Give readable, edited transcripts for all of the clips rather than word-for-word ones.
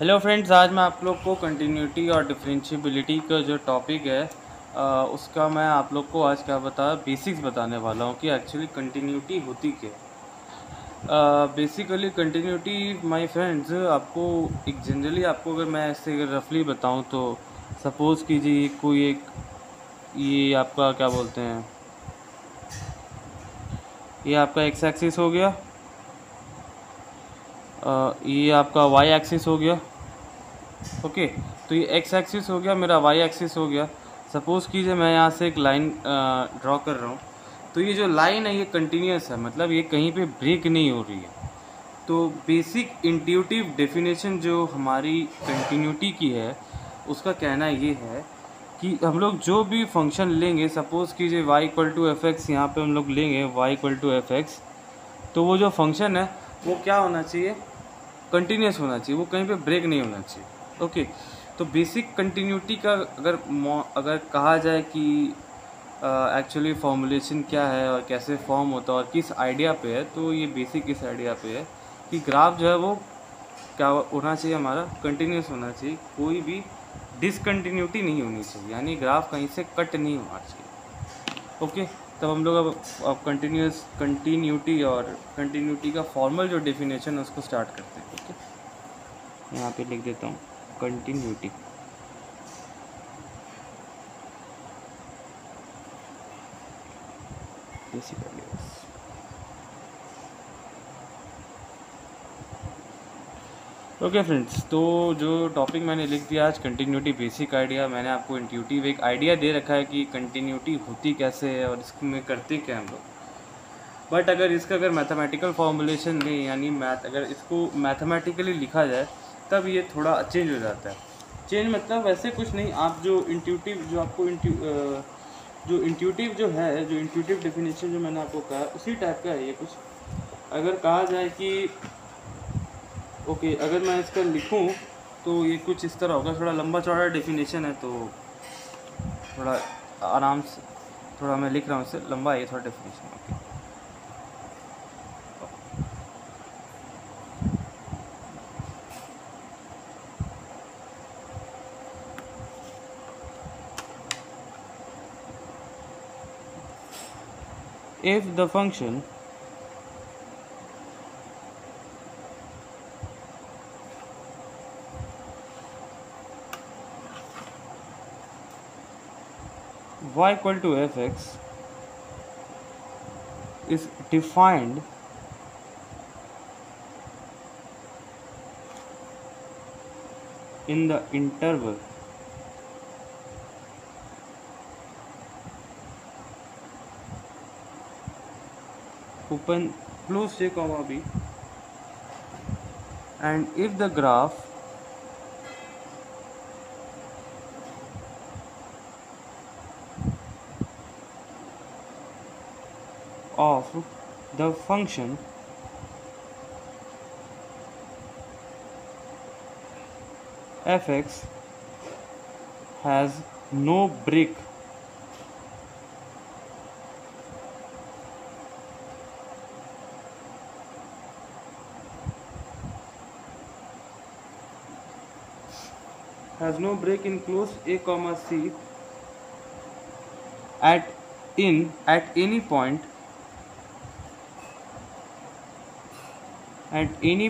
Hello friends, आज मैं आप लोग को कंटिन्यूटी और डिफरेंशिएबिलिटी का जो टॉपिक है उसका मैं आप लोग को आज क्या बेसिक्स बताने वाला हूँ कि एक्चुअली कंटिन्यूटी होती क्या है। बेसिकली कंटिन्यूटी माय फ्रेंड्स, आपको एक जनरली आपको अगर मैं ऐसे रफली बताऊँ तो सपोज़ कीजिए कोई एक ये आपका क्या बोलते हैं, ये आपका एक्स एक्सिस हो गया, ये आपका वाई एक्सिस हो गया। ओके, तो ये एक्स एक्सिस हो गया, मेरा वाई एक्सिस हो गया। सपोज़ कीजिए मैं यहाँ से एक लाइन ड्रॉ कर रहा हूँ, तो ये जो लाइन है ये कंटिन्यूस है, मतलब ये कहीं पे ब्रेक नहीं हो रही है। तो बेसिक इंट्यूटिव डेफिनेशन जो हमारी कंटिन्यूटी की है उसका कहना ये है कि हम लोग जो भी फंक्शन लेंगे, सपोज़ कीजिए y equal to f x, यहाँ पर हम लोग लेंगे y equal to f x, तो वो जो फंक्शन है वो क्या होना चाहिए, कंटिन्यूस होना चाहिए, वो कहीं पे ब्रेक नहीं होना चाहिए। ओके, तो बेसिक कंटिन्यूटी का अगर कहा जाए कि एक्चुअली फॉर्मुलेशन क्या है और कैसे फॉर्म होता है और किस आइडिया पे है, तो ये बेसिक इस आइडिया पे है कि ग्राफ जो है वो क्या होना चाहिए, हमारा कंटिन्यूस होना चाहिए, कोई भी डिसकंटिन्यूटी नहीं होनी चाहिए, यानी ग्राफ कहीं से कट नहीं होना चाहिए। ओके, तब हम लोग अब कंटिन्यूटी और कंटिन्यूटी का फॉर्मल जो डेफिनेशन है उसको स्टार्ट करते हैं। ओके, यहाँ पे लिख देता हूँ कंटिन्यूटी। ओके फ्रेंड्स, तो जो टॉपिक मैंने लिख दिया आज, कंटिन्यूटी बेसिक आइडिया, मैंने आपको इंट्यूटिव एक आइडिया दे रखा है कि कंटिन्यूटी होती कैसे है और इसमें करते क्या हम लोग। बट अगर मैथमेटिकल फॉर्मुलेशन दें, यानी अगर इसको मैथमेटिकली लिखा जाए तब ये थोड़ा चेंज हो जाता है। चेंज मतलब वैसे कुछ नहीं, आप जो इंट्यूटिव जो आपको जो इंट्यूटिव डेफिनेशन जो मैंने आपको कहा उसी टाइप का है ये कुछ। अगर कहा जाए कि ओके, अगर मैं इसका लिखूं तो ये कुछ इस तरह होगा, थोड़ा लंबा चौड़ा डेफिनेशन है तो थोड़ा आराम से, थोड़ा मैं लिख रहा हूँ, इससे लंबा है थोड़ा definition. Okay, if the function y equal to fx is defined in the interval open close a comma b, and if the graph of the function fx has no break in close a comma c at any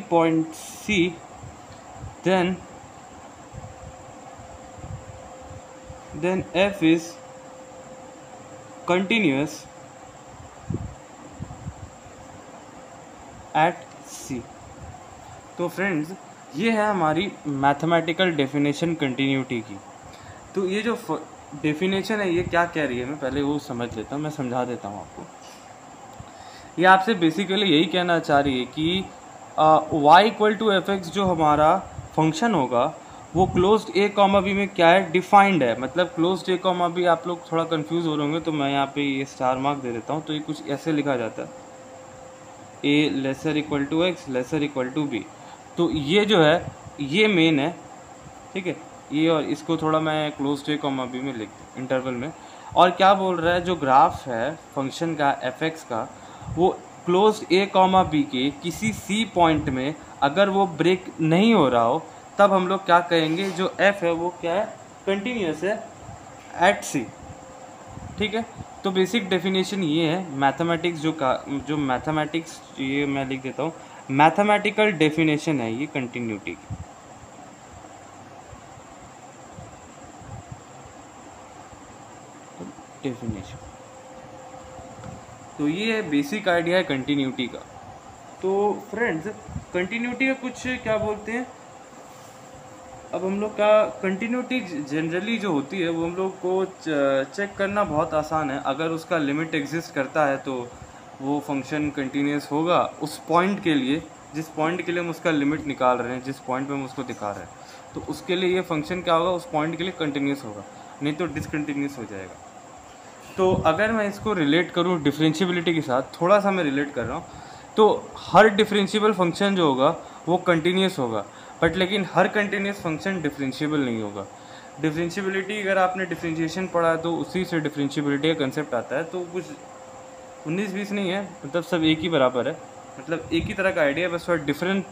point c, then f is continuous at c। तो friends, ये है हमारी mathematical definition continuity की। तो ये जो definition है ये क्या कह रही है, मैं पहले वो समझ लेता हूँ, मैं समझा देता हूँ आपको। ये आपसे बेसिकली यही कहना चाह रही है कि y equal to f x जो हमारा फंक्शन होगा वो क्लोज्ड ए कॉमा बी में क्या है, डिफाइंड है। मतलब क्लोज्ड ए कॉमा बी, आप लोग थोड़ा कंफ्यूज हो रहे होंगे तो मैं यहाँ पे ये स्टार मार्क दे देता हूँ। तो ये कुछ ऐसे लिखा जाता है, a lesser equal to x lesser equal to b. तो ये जो है ये मेन है, ठीक है। ये और इसको थोड़ा मैं close to a comma b में लिख दूँ इंटरवल में। और क्या बोल रहा है, जो ग्राफ है फंक्शन का एफ एक्स का, वो क्लोज ए कॉमा बी के किसी सी पॉइंट में अगर वो ब्रेक नहीं हो रहा हो तब हम लोग क्या कहेंगे, जो f है वो क्या है, कंटिन्यूस है एट c। ठीक है, तो बेसिक डेफिनेशन ये है मैथमेटिक्स जो मैथमेटिक्स, ये मैं लिख देता हूँ, मैथमेटिकल डेफिनेशन है ये कंटिन्यूटी की। डेफिनेशन, तो ये है बेसिक आइडिया है कंटिन्यूटी का। तो फ्रेंड्स, कंटिन्यूटी का कुछ क्या बोलते हैं, अब हम लोग का कंटिन्यूटी जनरली जो होती है वो हम लोग को चेक करना बहुत आसान है। अगर उसका लिमिट एग्जिस्ट करता है तो वो फंक्शन कंटिन्यूस होगा उस पॉइंट के लिए, जिस पॉइंट के लिए हम उसका लिमिट निकाल रहे हैं, जिस पॉइंट पे हम उसको दिखा रहे हैं, तो उसके लिए ये फंक्शन क्या होगा, उस पॉइंट के लिए कंटिन्यूस होगा, नहीं तो डिसकंटिन्यूस हो जाएगा। तो अगर मैं इसको रिलेट करूँ डिफरेंशियबिलिटी के साथ, थोड़ा सा मैं रिलेट कर रहा हूँ, तो हर डिफरेंशियबल फंक्शन जो होगा वो कंटिन्यूस होगा, बट लेकिन हर कंटिन्यूस फंक्शन डिफरेंशियबल नहीं होगा। डिफरेंशियबिलिटी, अगर आपने डिफरेंशिएशन पढ़ा है तो उसी से डिफरेंशियबिलिटी का कंसेप्ट आता है। तो कुछ 19-20 नहीं है, मतलब सब एक ही बराबर है, मतलब एक ही तरह का आइडिया है, बस थोड़ा डिफरेंट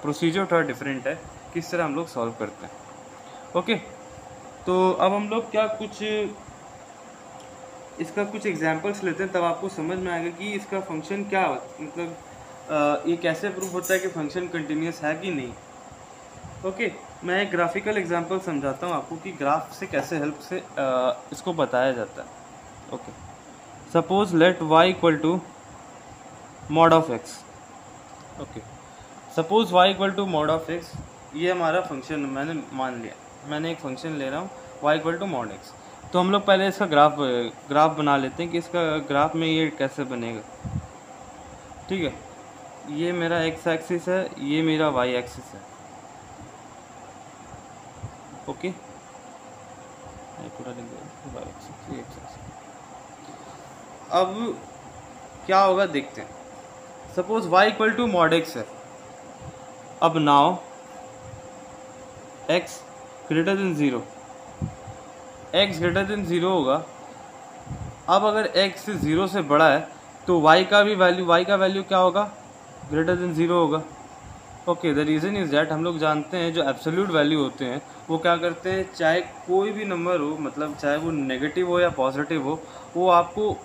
प्रोसीजर थोड़ा डिफरेंट है किस तरह हम लोग सॉल्व करते हैं। ओके, तो अब हम लोग क्या कुछ इसका कुछ एग्जांपल्स लेते हैं, तब आपको समझ में आएगा कि इसका फंक्शन क्या, मतलब ये कैसे प्रूव होता है कि फंक्शन कंटिन्यूस है कि नहीं। ओके, मैं एक ग्राफिकल एग्जांपल समझाता हूँ आपको कि ग्राफ से कैसे हेल्प से इसको बताया जाता है। Okay, suppose let y equal to mod of x। Okay, suppose y equal to mod of x, ये हमारा फंक्शन मैंने मान लिया, मैंने एक फंक्शन ले रहा हूँ y equal to mod x। तो हम लोग पहले इसका ग्राफ बना लेते हैं कि इसका ग्राफ में ये कैसे बनेगा। ठीक है, ये मेरा x एक्सिस है, ये मेरा y एक्सिस है। ओके, पूरा लिख दिया y एक्सिस, ये x एक्सिस। अब क्या होगा देखते हैं। Suppose y equal to mod x है। अब now x greater than 0, x greater than 0 होगा। अब अगर x 0 से बड़ा है तो y का वैल्यू क्या होगा, ग्रेटर देन 0 होगा। Okay, the reason is that हम लोग जानते हैं जो एब्सोल्यूट वैल्यू होते हैं वो क्या करते हैं, चाहे कोई भी नंबर हो, मतलब चाहे वो नेगेटिव हो या पॉजिटिव हो, वो आपको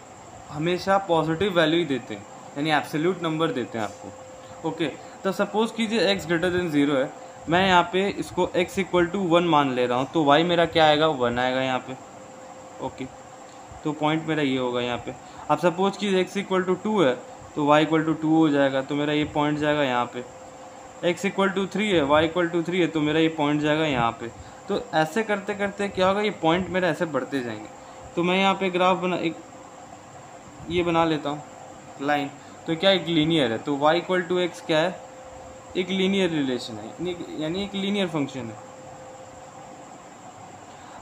हमेशा पॉजिटिव वैल्यू ही देते हैं, यानी एब्सोल्यूट नंबर देते हैं आपको। ओके, तो सपोज़ कीजिए x ग्रेटर देन 0 है, मैं यहाँ पे इसको x इक्वल टू 1 मान ले रहा हूँ, तो y मेरा क्या आएगा, 1 आएगा यहाँ पे। ओके, तो पॉइंट मेरा ये होगा यहाँ पे। अब सपोज कीजिए x इक्वल टू 2 है तो y इक्वल टू 2 हो जाएगा, तो मेरा ये पॉइंट जाएगा यहाँ पे। x इक्वल टू 3 है, y इक्वल टू 3 है, तो मेरा ये पॉइंट जाएगा यहाँ पे। तो ऐसे करते करते क्या होगा, ये पॉइंट मेरा ऐसे बढ़ते जाएंगे। तो मैं यहाँ पे ग्राफ ये बना लेता हूँ लाइन, तो क्या एक लीनियर है, तो y इक्वल टू एक्स क्या है, एक लीनियर रिलेशन है, यानी एक लीनियर फंक्शन है।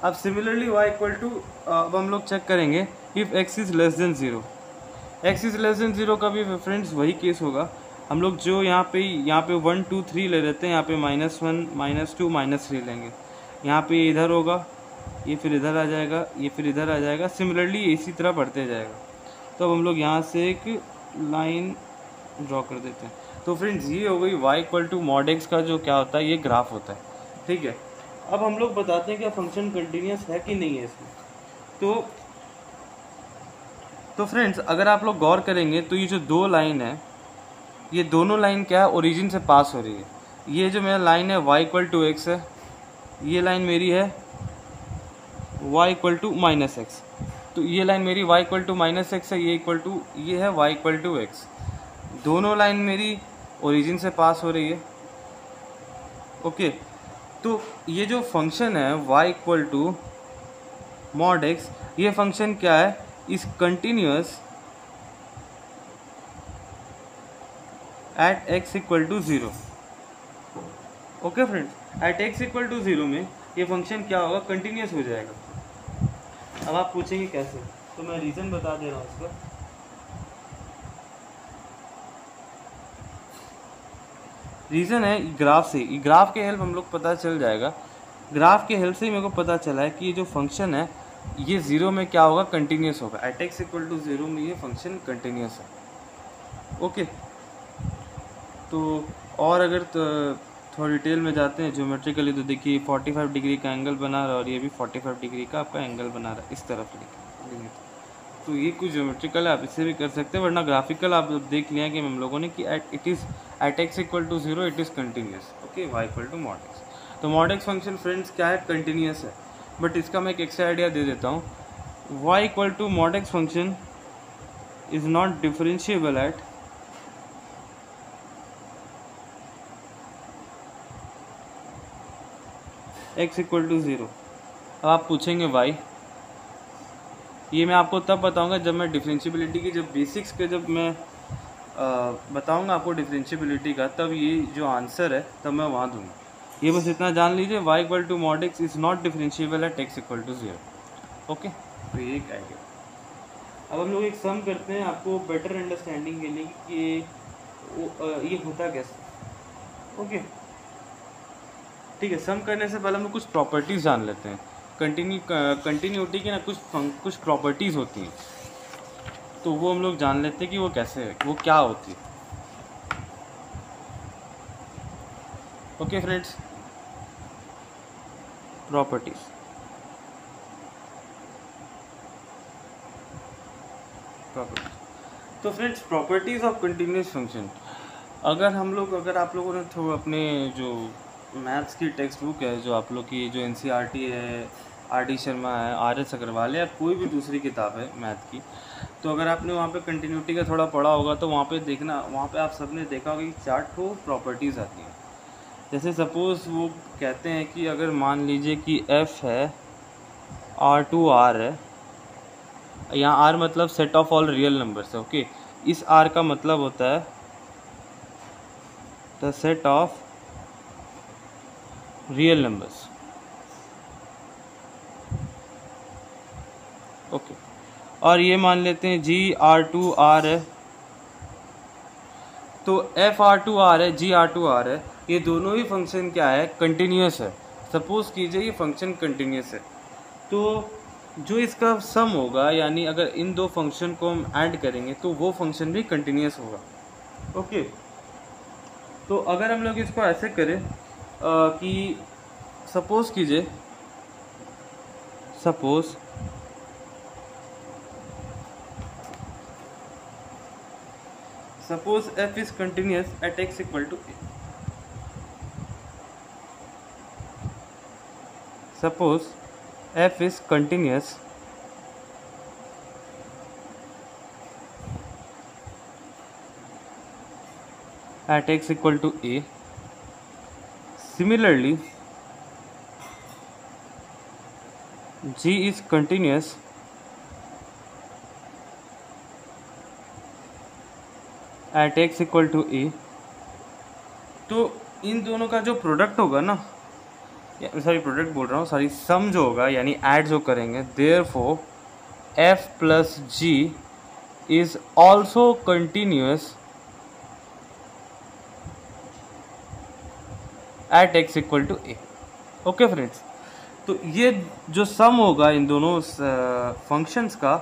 अब सिमिलरली y इक्वल टू, अब हम लोग चेक करेंगे if x is less than 0। x is less than 0 का भी फ्रेंड्स वही केस होगा। हम लोग जो यहाँ पे 1 2 3 ले लेते हैं, यहाँ पे -1 -2 -3 लेंगे। यहाँ पे इधर होगा, ये फिर इधर आ जाएगा, ये फिर इधर आ जाएगा, सिमिलरली इसी तरह बढ़ते जाएगा। तो अब हम लोग यहाँ से एक लाइन ड्रॉ कर देते हैं। तो फ्रेंड्स, ये हो गई y equal to mod x का जो क्या होता है, ये ग्राफ होता है। ठीक है, अब हम लोग बताते हैं कि फंक्शन कंटिन्यूस है कि नहीं है इसमें। तो फ्रेंड्स, अगर आप लोग गौर करेंगे तो ये जो दो लाइन है, ये दोनों लाइन क्या है, ओरिजिन से पास हो रही है। ये जो मेरा लाइन है y इक्वल टू एक्स है, ये लाइन मेरी है y equal to minus x. तो ये लाइन मेरी y equal to minus x है, ये है y इक्वल टू एक्स। दोनों लाइन मेरी ओरिजिन से पास हो रही है। ओके, तो ये जो फंक्शन है y equal to mod x, ये फंक्शन क्या है, is continuous at x equal to 0। Okay friends, at x equal to 0 में ये फंक्शन क्या होगा, कंटिन्यूअस हो जाएगा। अब आप पूछेंगे कैसे, तो मैं रीज़न बता दे रहा हूँ इसका। रीज़न है ग्राफ से, ग्राफ के हेल्प हम लोग पता चल जाएगा। ग्राफ के हेल्प से ही मेरे को पता चला है कि ये जो फंक्शन है ये 0 में क्या होगा, कंटिन्यूअस होगा। एट x इक्वल टू 0 में ये फंक्शन कंटिन्यूअस है। ओके, तो और अगर थोड़ा डिटेल में जाते हैं ज्योमेट्रिकली, तो देखिए 45 डिग्री का एंगल बना रहा है और ये भी 45 डिग्री का आपका एंगल बना रहा है इस तरफ लेके। तो ये कुछ ज्योमेट्रिकल है, आप इससे भी कर सकते हैं, वरना ग्राफिकल आप देख लिया कि हम लोगों ने कि it is at x equal to 0 it is continuous. Okay, y equal to mod x. तो मॉड एक्स फंक्शन फ्रेंड्स क्या है, कंटिन्यूस है। बट इसका मैं एक एक्स्ट्रा आइडिया दे देता हूँ, y equal to mod x function is not differentiable at x equal to 0। अब आप पूछेंगे वाई, ये मैं आपको तब बताऊंगा जब मैं डिफरेंशिएबिलिटी की जब बेसिक्स के जब मैं बताऊंगा आपको डिफरेंशिएबिलिटी का, तब ये जो आंसर है तब मैं वहाँ दूंगा। ये बस इतना जान लीजिए, y equal to mod x is not differentiable at x equal to 0। Okay, तो ये एक आइडिया। अब हम लोग एक सम करते हैं आपको बेटर अंडरस्टैंडिंग के लिए कि ये होता कैसे। ओके ठीक है, सम करने से पहले हम लोग कुछ प्रॉपर्टीज़ जान लेते हैं। कंटिन्यूटी की ना कुछ प्रॉपर्टीज़ होती हैं, तो वो हम लोग जान लेते हैं कि वो कैसे है, वो क्या होती है। Okay friends, properties. तो friends, properties of continuous function, अगर आप लोगों ने थोड़ा अपने जो मैथ्स की टेक्स्ट बुक है, जो आप लोग की जो एनसीईआरटी है, आर.डी. शर्मा है, आर.एस. अग्रवाल है, या कोई भी दूसरी किताब है मैथ की, तो अगर आपने वहाँ पे कंटिन्यूटी का थोड़ा पढ़ा होगा तो वहाँ पे देखना, वहाँ पे आप सबने देखा होगा कि 4 ठो प्रॉपर्टीज़ आती हैं। जैसे सपोज़ वो कहते हैं कि अगर मान लीजिए कि f है R2R है, यहाँ R मतलब set of all real numbers है। ओके, इस R का मतलब होता है the set of real numbers. Okay, और ये मान लेते हैं GR2R है, तो FR2R है, GR2R है, ये दोनों ही फंक्शन क्या है, कंटिन्यूस है। सपोज कीजिए ये फंक्शन कंटिन्यूस है, तो जो इसका सम होगा, यानी अगर इन दो फंक्शन को हम ऐड करेंगे तो वो फंक्शन भी कंटिन्यूस होगा। ओके, तो अगर हम लोग इसको ऐसे करें कि सपोज कीजिए, suppose f is continuous at x equal to a. Suppose f is continuous at x equal to a. Similarly, g is continuous at x equal to a. तो इन दोनों का जो प्रोडक्ट होगा ना, प्रोडक्ट बोल रहा हूँ, सम जो होगा यानी ऐड जो करेंगे, therefore f plus g is also continuous at x equal to a। Okay friends, तो ये जो सम होगा इन दोनों फंक्शंस का,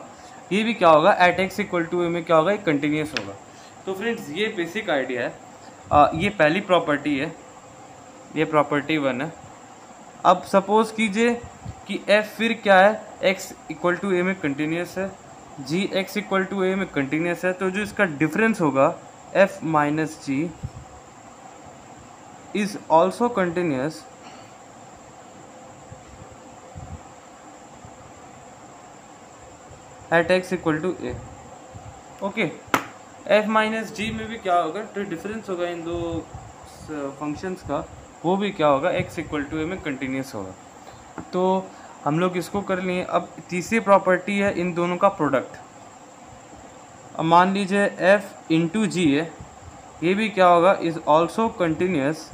ये भी क्या होगा, at x equal to a में क्या होगा, ये कंटिन्यूस होगा। तो फ्रेंड्स, ये बेसिक आइडिया है। ये पहली प्रॉपर्टी है, ये प्रॉपर्टी 1 है। अब सपोज कीजिए कि f फिर क्या है, x इक्वल टू a में कंटिन्यूस है, g x equal to a में कंटिन्यूस है, तो जो इसका डिफरेंस होगा f minus g is also continuous at x equal to a। Okay, f minus g में भी क्या होगा, जो डिफरेंस होगा इन दो फंक्शंस का, वो भी क्या होगा, x इक्वल टू a में कंटिन्यूस होगा। तो हम लोग इसको कर लिए। अब तीसरी प्रॉपर्टी है इन दोनों का प्रोडक्ट। अब मान लीजिए f इंटू जी है, ये भी क्या होगा, is also continuous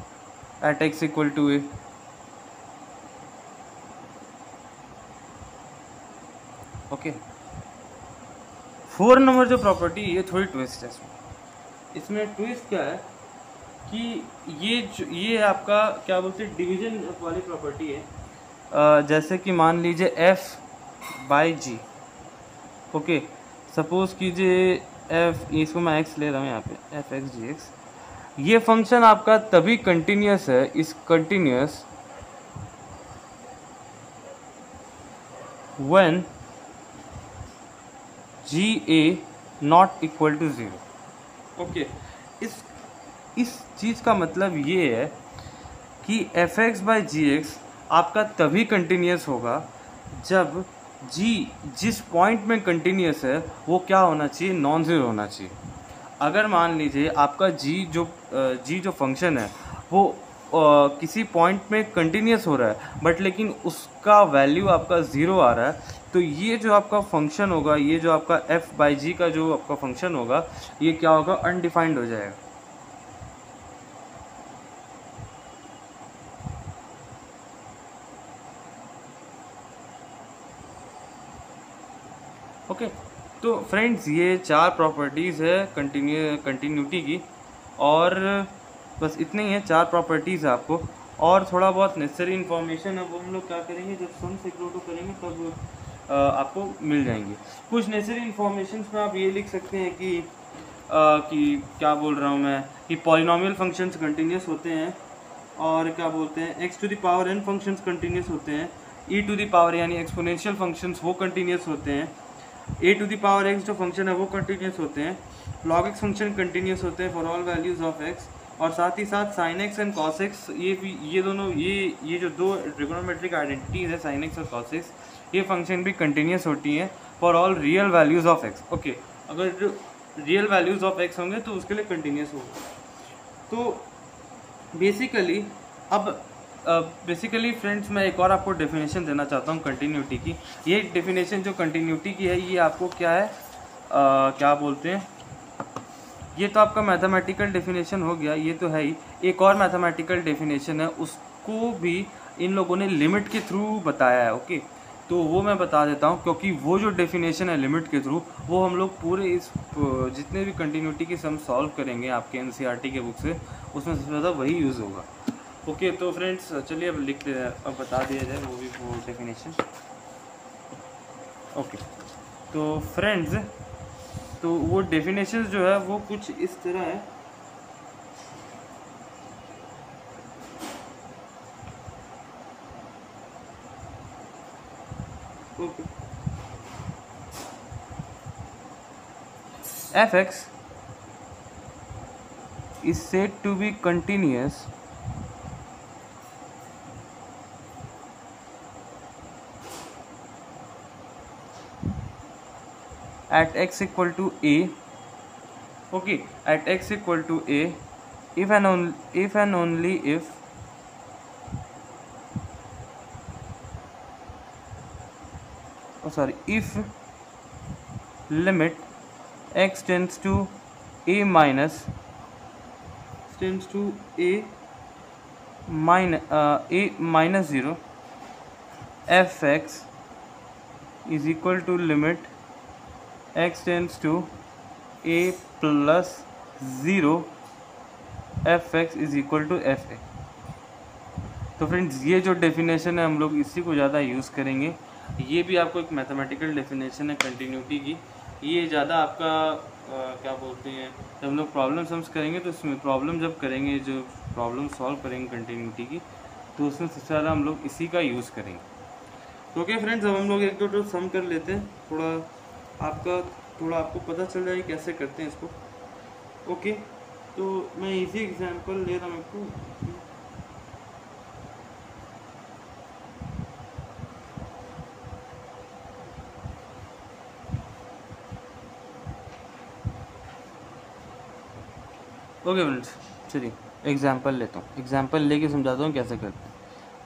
at x equal to a। Okay, 4 number जो प्रॉपर्टी, ये थोड़ी ट्विस्ट है इसमें ट्विस्ट क्या है कि ये आपका क्या बोलते हैं, डिवीजन वाली प्रॉपर्टी है। जैसे कि मान लीजिए f by g. Okay, suppose कीजिए f, इसको मैं x ले रहा हूँ यहाँ पे, f x जी एक्स। ये फंक्शन आपका तभी कंटिन्यूस है, is continuous when g a not equal to zero. Okay, इस चीज़ का मतलब ये है कि f x by g x आपका तभी कंटिन्यूस होगा जब जी जिस पॉइंट में कंटिन्यूस है वो क्या होना चाहिए, नॉन ज़ीरो होना चाहिए। अगर मान लीजिए आपका जी जो फंक्शन है वो किसी पॉइंट में कंटिन्यूस हो रहा है बट लेकिन उसका वैल्यू आपका ज़ीरो आ रहा है, तो ये जो आपका फंक्शन होगा, ये जो आपका एफ बाई जी का जो आपका फंक्शन होगा, ये क्या होगा, अनडिफाइंड हो जाएगा। ओके, तो फ्रेंड्स ये 4 प्रॉपर्टीज़ है कंटिन्यूटी की, और बस इतने ही है, 4 प्रॉपर्टीज़ है आपको। और थोड़ा बहुत नेसेसरी इन्फॉर्मेशन है वो हम लोग क्या करेंगे, जब सम से इक्वल टू करेंगे तब आपको मिल जाएंगे। कुछ नेसेसरी इन्फॉर्मेशन में आप ये लिख सकते हैं कि क्या बोल रहा हूँ मैं, कि पॉलिनोमियल फंक्शंस कंटिन्यूस होते हैं, और क्या बोलते हैं, x to the power n functions continuous होते हैं, ई टू द पावर यानी एक्सपोनेंशियल फंक्शंस वो कंटिन्यूस होते हैं, a to the power x जो फंक्शन है वो कंटिन्यूस होते हैं, लॉग एक्स फंक्शन कंटिन्यूस होते हैं for all values of x, और साथ ही साथ sine x and cos x, ये दोनों ये जो दो ट्रिगोनोमेट्रिक आइडेंटिटीज है साइन एक्स और कॉस एक्स, ये फंक्शन भी कंटिन्यूस होती हैं for all real values of x. Okay, अगर जो रियल वैल्यूज ऑफ एक्स होंगे तो उसके लिए कंटिन्यूस होगा। तो बेसिकली फ्रेंड्स मैं एक और आपको डेफिनेशन देना चाहता हूँ कंटिन्यूटी की। ये डेफिनेशन जो कंटिन्यूटी की है ये आपको क्या है, क्या बोलते हैं, ये तो आपका मैथमेटिकल डेफिनेशन हो गया, ये तो है ही। एक और मैथमेटिकल डेफिनेशन है, उसको भी इन लोगों ने लिमिट के थ्रू बताया है। ओके, तो वो मैं बता देता हूँ, क्योंकि वो जो डेफिनेशन है लिमिट के थ्रू, वो हम लोग पूरे इस जितने भी कंटिन्यूटी के सम सॉल्व करेंगे आपके एनसीईआरटी के बुक से, उसमें सबसे ज़्यादा वही यूज़ होगा। ओके, तो फ्रेंड्स चलिए अब अब बता दिया जाए वो डेफिनेशन। ओके, तो फ्रेंड्स तो वो डेफिनेशन जो है वो कुछ इस तरह है। Okay, F x is said to be continuous at x equal to a. Okay, at x equal to a if and only if if limit x tends to a minus minus 0, f(x) is equal to limit x tends to a plus 0, f(x) is equal to fa। तो friends ये जो definition है हम लोग इसी को ज़्यादा use करेंगे। ये भी आपको एक मैथमेटिकल डेफिनेशन है कंटिन्यूटी की। ये ज़्यादा आपका क्या बोलते हैं, जब हम लोग प्रॉब्लम सम्स करेंगे तो उसमें प्रॉब्लम जब करेंगे, जो प्रॉब्लम सॉल्व करेंगे कंटिन्यूटी की, तो उसमें सबसे ज़्यादा हम लोग इसी का यूज़ करेंगे। तो ओके फ्रेंड्स, अब हम लोग एक दो सम कर लेते हैं, थोड़ा आपको पता चल जाए कैसे करते हैं इसको। ओके, तो मैं इजी एग्जांपल ले रहा हूँ आपको। ओके फ्रेंड्स, चलिए एग्जांपल लेता हूँ, एग्जांपल लेके समझाता हूँ कैसे करते हैं।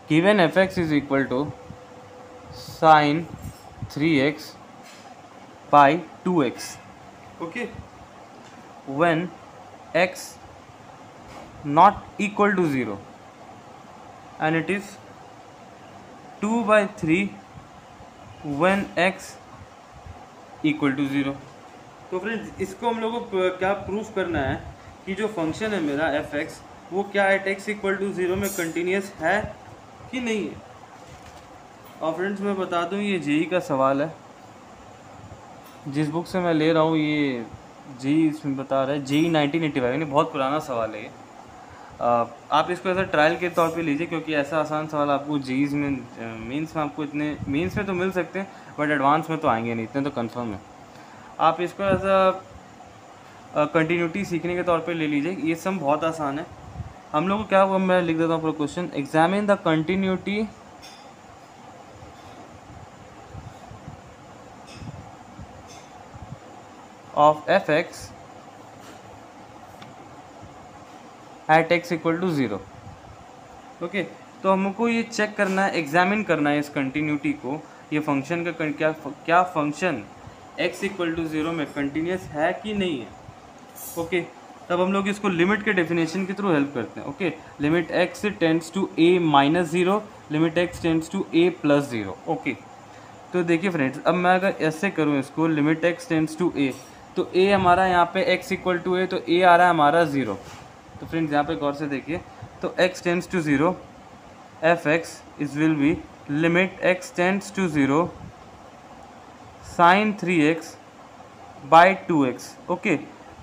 Given f x is equal to sine 3x by 2x। Okay, when x not equal to 0 and it is 2/3 when x equal to 0। तो फ्रेंड्स इसको हम लोगों को क्या प्रूफ करना है कि जो फंक्शन है मेरा एफ एक्स, वो क्या एट एक्स इक्वल टू 0 में कंटिन्यूस है कि नहीं है। और फ्रेंड्स मैं बता दूं ये जेई का सवाल है, जिस बुक से मैं ले रहा हूँ ये जेई इसमें बता रहा है, जेई 1985, यानी बहुत पुराना सवाल है ये। आप इसको ऐसा ट्रायल के तौर पे लीजिए, क्योंकि ऐसा आसान सवाल आपको जीज में मेंस में आपको इतने मेंस में तो मिल सकते हैं, बट एडवांस में तो आएंगे नहीं, इतने तो कंफर्म है। आप इसको ऐसा कंटिन्यूटी सीखने के तौर पे ले लीजिए। ये सम बहुत आसान है। हम लोग को क्या हुआ, मैं लिख देता हूँ पूरा question. Examine the continuity of f x at x equal to 0। Okay, तो हमको ये चेक करना है, एग्जामिन करना है इस कंटिन्यूटी को, ये फंक्शन का क्या फंक्शन x इक्वल टू 0 में कंटिन्यूस है कि नहीं है। ओके, तब हम लोग इसको लिमिट के डेफिनेशन के थ्रू हेल्प करते हैं। Okay, limit x tends to a minus 0, limit x tends to a plus 0। Okay, तो देखिए फ्रेंड्स, अब मैं अगर ऐसे करूँ इसको, limit x tends to a, तो a हमारा यहाँ पे x इक्वल टू a, तो a आ रहा है हमारा 0। तो फ्रेंड्स यहाँ पे गौर से देखिए, तो x tends to 0, f x is will be limit x tends to 0 sine 3x by 2x। Okay,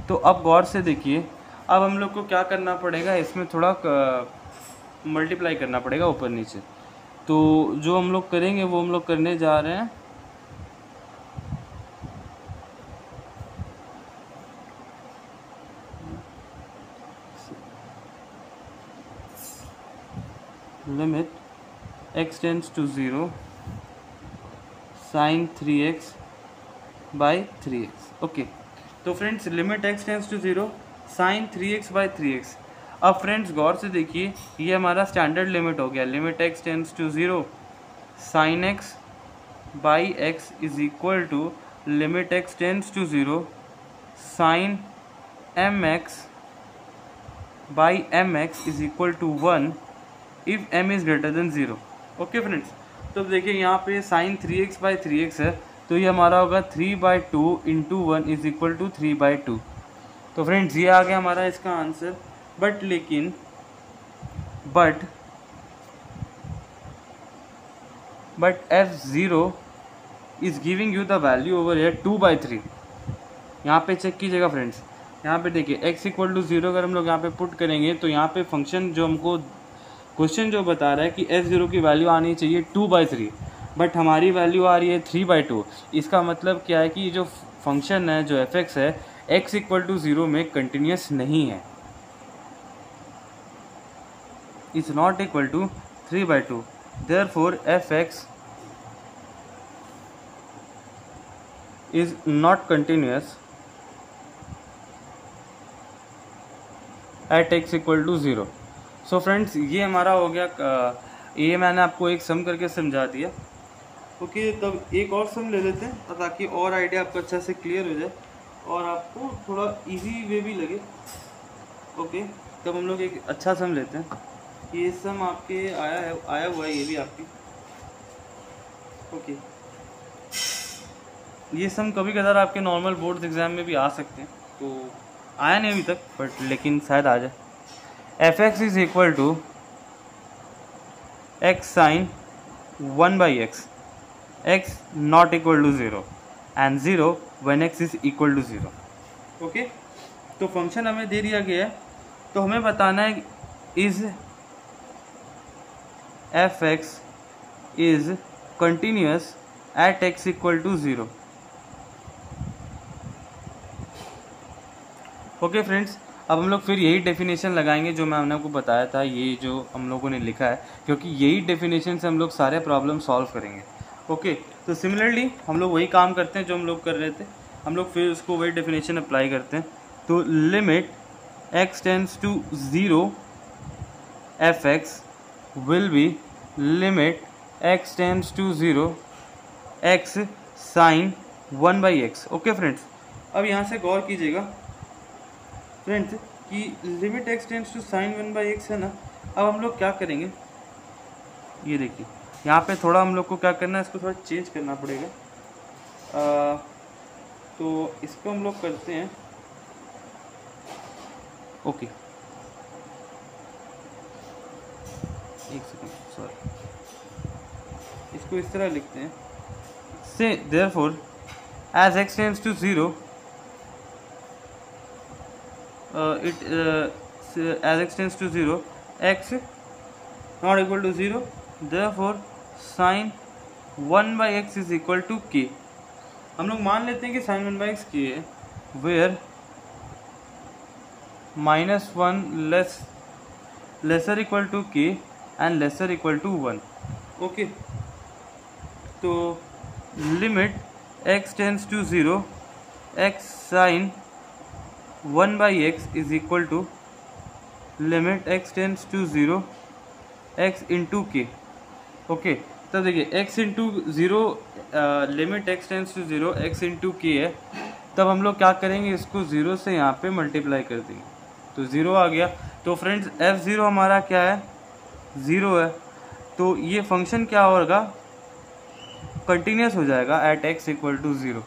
तो अब गौर से देखिए, अब हम लोग को क्या करना पड़ेगा, इसमें थोड़ा मल्टीप्लाई करना पड़ेगा ऊपर नीचे। तो जो हम लोग करेंगे वो हम लोग करने जा रहे हैं limit x tends to 0 sine 3x by 3x। Okay, तो friends limit x tends to 0 sine 3x by 3x। अब फ्रेंड्स गौर से देखिए, ये हमारा स्टैंडर्ड लिमिट हो गया। Limit x tends to 0 sine x by x is equal to limit x tends to 0 sine mx by mx is equal to 1 if m is greater than 0। Okay friends, तो देखिए यहाँ पे sign 3x by 3x है, तो ये हमारा होगा 3/2 into 1 is equal to 3/2। तो फ्रेंड्स ये आ गया हमारा इसका आंसर। बट लेकिन but f0 is giving you the value over here 2/3। यहाँ पे चेक कीजिएगा फ्रेंड्स, यहाँ पे देखिए x इक्वल टू 0 अगर हम लोग यहाँ पे पुट करेंगे, तो यहाँ पे फंक्शन जो हमको क्वेश्चन जो बता रहा है कि f0 की वैल्यू आनी चाहिए 2/3, बट हमारी वैल्यू आ रही है 3/2। इसका मतलब क्या है कि ये जो फंक्शन है, जो f(x) है, x इक्वल टू 0 में कंटिन्यूस नहीं है, is not equal to 3/2। Therefore f(x) is not continuous at x equal to 0। So friends ये हमारा हो गया, ये मैंने आपको एक सम करके समझा दिया। ओके, तब एक और सम ले लेते हैं ताकि और आइडिया आपको अच्छा से क्लियर हो जाए और आपको थोड़ा इजी वे भी लगे। ओके, तब हम लोग एक अच्छा सम लेते हैं। ये सम आपके आया हुआ है, ये भी आपकी। ओके, ये सम कभी कदार आपके नॉर्मल बोर्ड्स एग्जाम में भी आ सकते हैं, तो आया नहीं अभी तक, बट लेकिन शायद आ जाए। F x is equal to x sine 1/x, x not equal to 0 and 0 when x is equal to 0। Okay, तो फंक्शन हमें दे दिया गया है, तो हमें बताना है is f x is continuous at x equal to 0। Okay friends, अब हम लोग फिर यही डेफिनेशन लगाएंगे जो मैंने आपको बताया था, ये जो हम लोगों ने लिखा है, क्योंकि यही डेफिनेशन से हम लोग सारे प्रॉब्लम सॉल्व करेंगे। ओके, तो सिमिलरली हम लोग वही काम करते हैं जो हम लोग कर रहे थे, हम लोग फिर उसको वही डेफिनेशन अप्लाई करते हैं। तो limit x tends to 0 f x will be limit x tends to 0 x sine 1/x। Okay friends, अब यहाँ से गौर कीजिएगा फ्रेंड्स कि limit x tends to sine 1/x है ना। अब हम लोग क्या करेंगे, ये देखिए यहाँ पे थोड़ा हम लोग को क्या करना है, इसको थोड़ा चेंज करना पड़ेगा। तो इसको हम लोग करते हैं, ओके एक सेकंड, सॉरी, इसको इस तरह लिखते हैं, से therefore as x tends to 0 it as x tends to 0, x not equal to 0, therefore sin 1 by x is equal to k। हम लोग मान लेते हैं कि sin 1 by x k है, where -1 lesser equal to k and lesser equal to 1। Okay, तो limit x tends to 0 x sin 1 by x is equal to limit x tends to 0 x into k. Okay, तब देखिए x into 0 limit x tends to 0 x into k है, तब हम लोग क्या करेंगे, इसको 0 से यहाँ पे मल्टीप्लाई कर देंगे तो 0 आ गया। तो फ्रेंड्स f0 हमारा क्या है, 0 है, तो ये फंक्शन क्या होगा, कंटिन्यूस हो जाएगा at x equal to 0,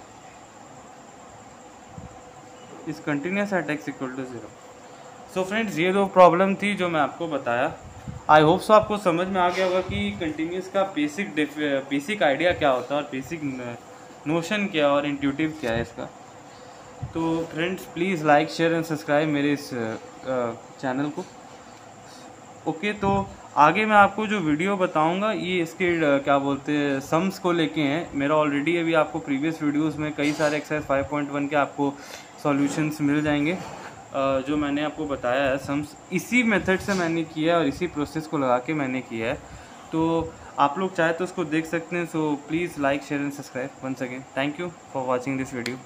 is continuous at x equal to 0। So friends ये दो प्रॉब्लम थी जो मैं आपको बताया। आई होप सो आपको समझ में आ गया होगा कि कंटिन्यूस का बेसिक आइडिया क्या होता है और बेसिक नोशन क्या है और इंट्यूटिव क्या है इसका। तो friends please like share and subscribe मेरे इस चैनल को। ओके, तो आगे मैं आपको जो वीडियो बताऊंगा ये इसके क्या बोलते हैं सम्स को लेके हैं। मेरा ऑलरेडी अभी आपको प्रीवियस वीडियोस में कई सारे एक्सरसाइज 5.1 के आपको सॉल्यूशंस मिल जाएंगे। जो मैंने आपको बताया है सम्स इसी मेथड से मैंने किया है और इसी प्रोसेस को लगा के मैंने किया है, तो आप लोग चाहे तो उसको देख सकते हैं। So please like share and subscribe once again. Thank you for watching this video.